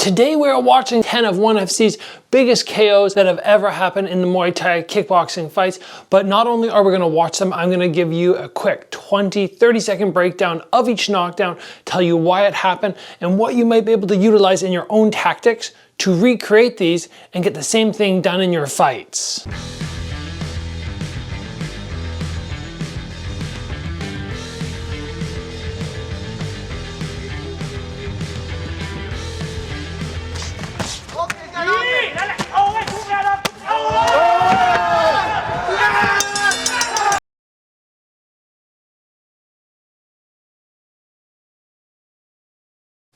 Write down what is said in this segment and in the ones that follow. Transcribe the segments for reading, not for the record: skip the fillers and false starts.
Today we are watching 10 of ONE FC's biggest KOs that have ever happened in the Muay Thai kickboxing fights. But not only are we going to watch them, I'm going to give you a quick 20-30 second breakdown of each knockdown, tell you why it happened and what you might be able to utilize in your own tactics to recreate these and get the same thing done in your fights.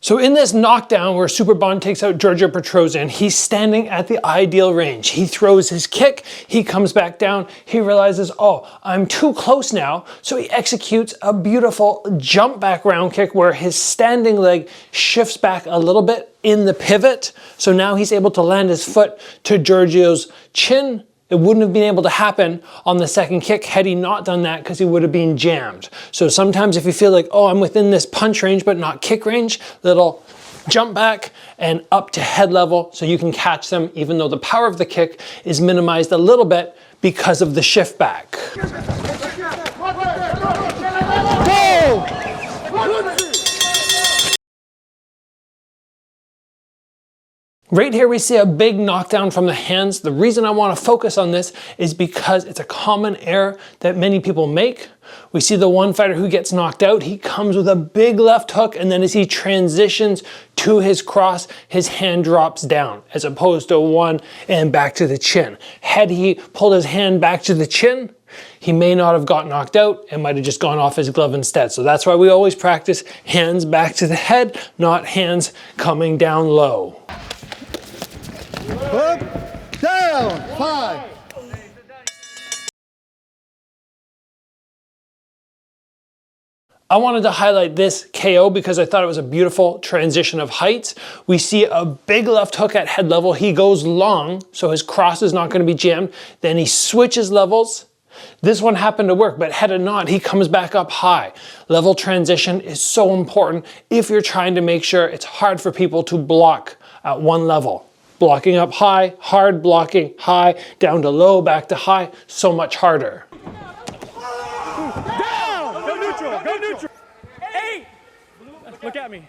So in this knockdown where Superbond takes out Giorgio Petrosian, he's standing at the ideal range. He throws his kick, he comes back down, he realizes, oh, I'm too close now. So he executes a beautiful jump back round kick where his standing leg shifts back a little bit in the pivot. So now he's able to land his foot to Giorgio's chin. It wouldn't have been able to happen on the second kick had he not done that because he would have been jammed. So sometimes if you feel like, oh, I'm within this punch range but not kick range, little jump back and up to head level so you can catch them even though the power of the kick is minimized a little bit because of the shift back. Right here we see a big knockdown from the hands. The reason I want to focus on this is because it's a common error that many people make. We see the one fighter who gets knocked out, he comes with a big left hook and then as he transitions to his cross, his hand drops down as opposed to one and back to the chin. Had he pulled his hand back to the chin, he may not have got knocked out and might have just gone off his glove instead. So that's why we always practice hands back to the head, not hands coming down low. Up, down, 5. I wanted to highlight this KO because I thought it was a beautiful transition of heights. We see a big left hook at head level. He goes long, so his cross is not going to be jammed. Then he switches levels. This one happened to work, but had it not, he comes back up high. Level transition is so important if you're trying to make sure it's hard for people to block at one level. Blocking up high, hard, blocking high, down to low, back to high, so much harder. Down! Go neutral, go neutral. 8! Look at me.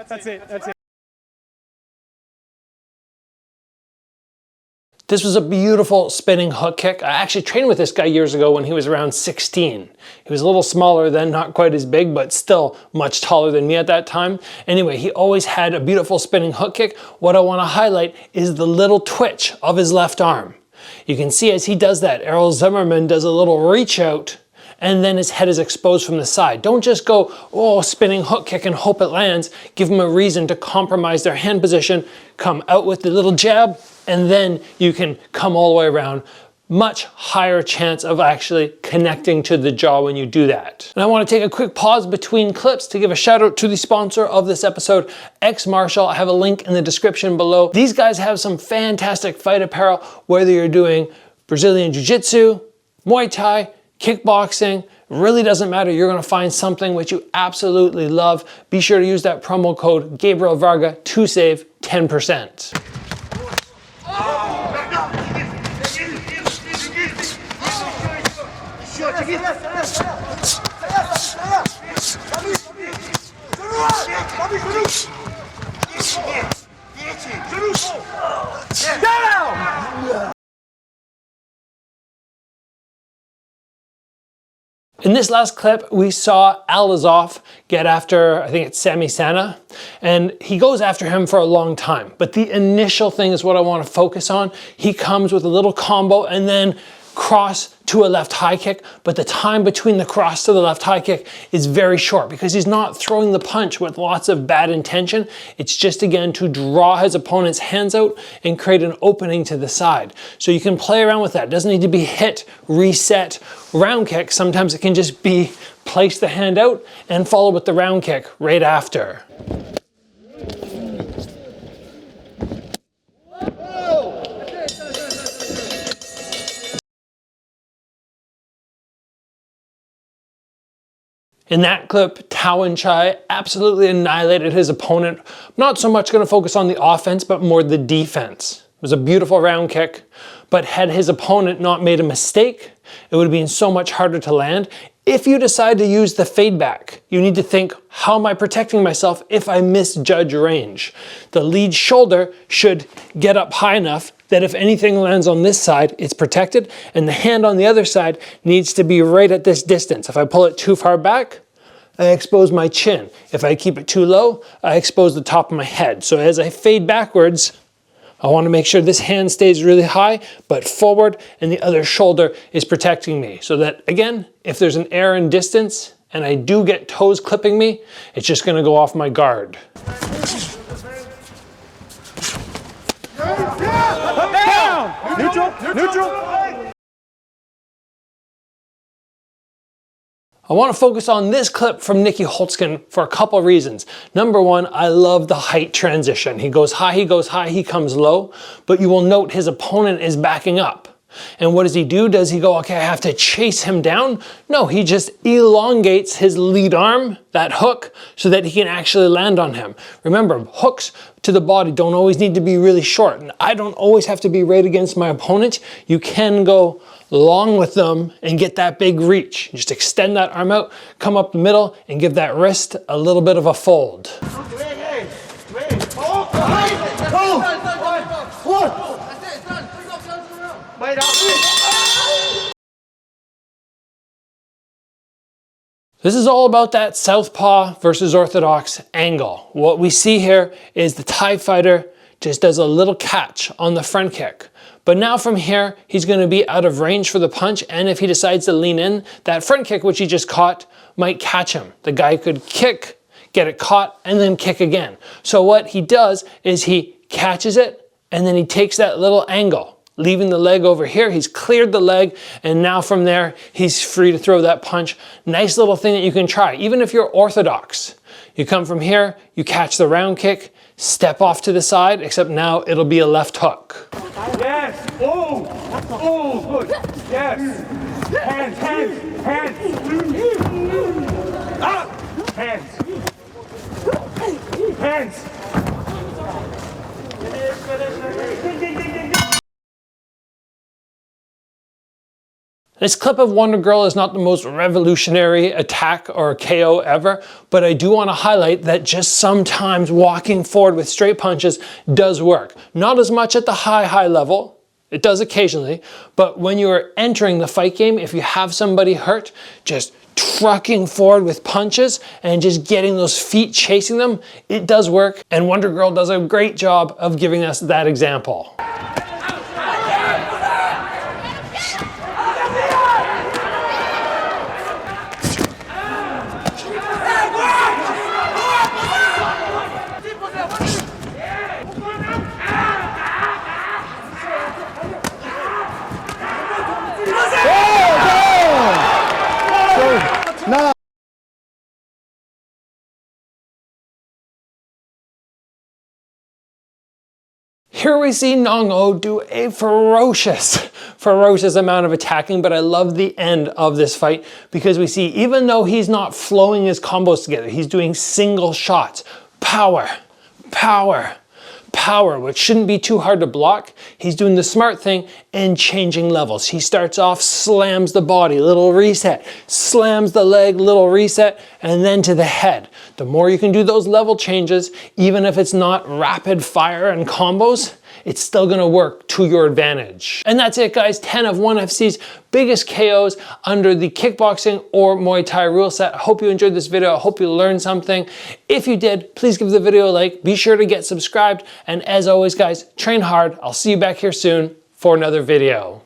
That's it, that's it. This was a beautiful spinning hook kick. I actually trained with this guy years ago when he was around 16. He was a little smaller then, not quite as big, but still much taller than me at that time. Anyway, he always had a beautiful spinning hook kick. What I want to highlight is the little twitch of his left arm. You can see as he does that, Errol Zimmerman does a little reach out and then his head is exposed from the side. Don't just go, oh, spinning hook kick and hope it lands. Give them a reason to compromise their hand position, come out with the little jab, and then you can come all the way around. Much higher chance of actually connecting to the jaw when you do that. And I want to take a quick pause between clips to give a shout out to the sponsor of this episode, XMartial. I have a link in the description below. These guys have some fantastic fight apparel, whether you're doing Brazilian Jiu-Jitsu, Muay Thai, kickboxing, really doesn't matter. You're going to find something which you absolutely love. Be sure to use that promo code Gabriel Varga to save 10%. In this last clip, we saw Alazov get after, I think it's Sami Sana, and he goes after him for a long time. But the initial thing is what I want to focus on. He comes with a little combo and then cross to a left high kick, but the time between the cross to the left high kick is very short because he's not throwing the punch with lots of bad intention. It's just again to draw his opponent's hands out and create an opening to the side. So you can play around with that. It doesn't need to be hit, reset, round kick. Sometimes it can just be place the hand out and follow with the round kick right after. In that clip, Tao and Chai absolutely annihilated his opponent. Not so much going to focus on the offense, but more the defense. It was a beautiful round kick, but had his opponent not made a mistake, it would have been so much harder to land. If you decide to use the fade back, you need to think, how am I protecting myself if I misjudge range? The lead shoulder should get up high enough that if anything lands on this side, it's protected, and the hand on the other side needs to be right at this distance. If I pull it too far back, I expose my chin. If I keep it too low, I expose the top of my head. So as I fade backwards, I want to make sure this hand stays really high, but forward, and the other shoulder is protecting me. So that, again, if there's an error in distance, and I do get toes clipping me, it's just going to go off my guard. Down! Neutral! Neutral! I want to focus on this clip from Nicky Holtzkin for a couple of reasons. Number one, I love the height transition. He goes high, he comes low, but you will note his opponent is backing up. And what does he do? Does he go, okay, I have to chase him down? No, he just elongates his lead arm, that hook, so that he can actually land on him. Remember, hooks to the body don't always need to be really short, and I don't always have to be right against my opponent. You can go long with them and get that big reach. Just extend that arm out, come up the middle, and give that wrist a little bit of a fold. This is all about that southpaw versus orthodox angle. What we see here is the Thai fighter just does a little catch on the front kick. But now from here, he's going to be out of range for the punch, and if he decides to lean in, that front kick which he just caught might catch him. The guy could kick, get it caught, and then kick again. So what he does is he catches it, and then he takes that little angle, leaving the leg over here. He's cleared the leg, and now from there, he's free to throw that punch. Nice little thing that you can try, even if you're orthodox. You come from here, you catch the round kick, step off to the side, except now it'll be a left hook. Yes! Oh! Oh, good! Yes! Hands, hands, hands! Up! Hands! Hands! This clip of Wonder Girl is not the most revolutionary attack or KO ever, but I do want to highlight that just sometimes walking forward with straight punches does work. Not as much at the high level, it does occasionally, but when you are entering the fight game, if you have somebody hurt, just trucking forward with punches and just getting those feet chasing them, it does work, and Wonder Girl does a great job of giving us that example. Now, here we see Nong O do a ferocious amount of attacking, but I love the end of this fight because we see even though he's not flowing his combos together, he's doing single shots. Power, power, power, which shouldn't be too hard to block. He's doing the smart thing and changing levels. He starts off, slams the body, little reset, slams the leg, little reset, and then to the head. The more you can do those level changes, even if it's not rapid fire and combos, it's still gonna work to your advantage. And that's it, guys. 10 of ONE FC's biggest KOs under the kickboxing or Muay Thai rule set. I hope you enjoyed this video. I hope you learned something. If you did, please give the video a like. Be sure to get subscribed. And as always, guys, train hard. I'll see you back here soon for another video.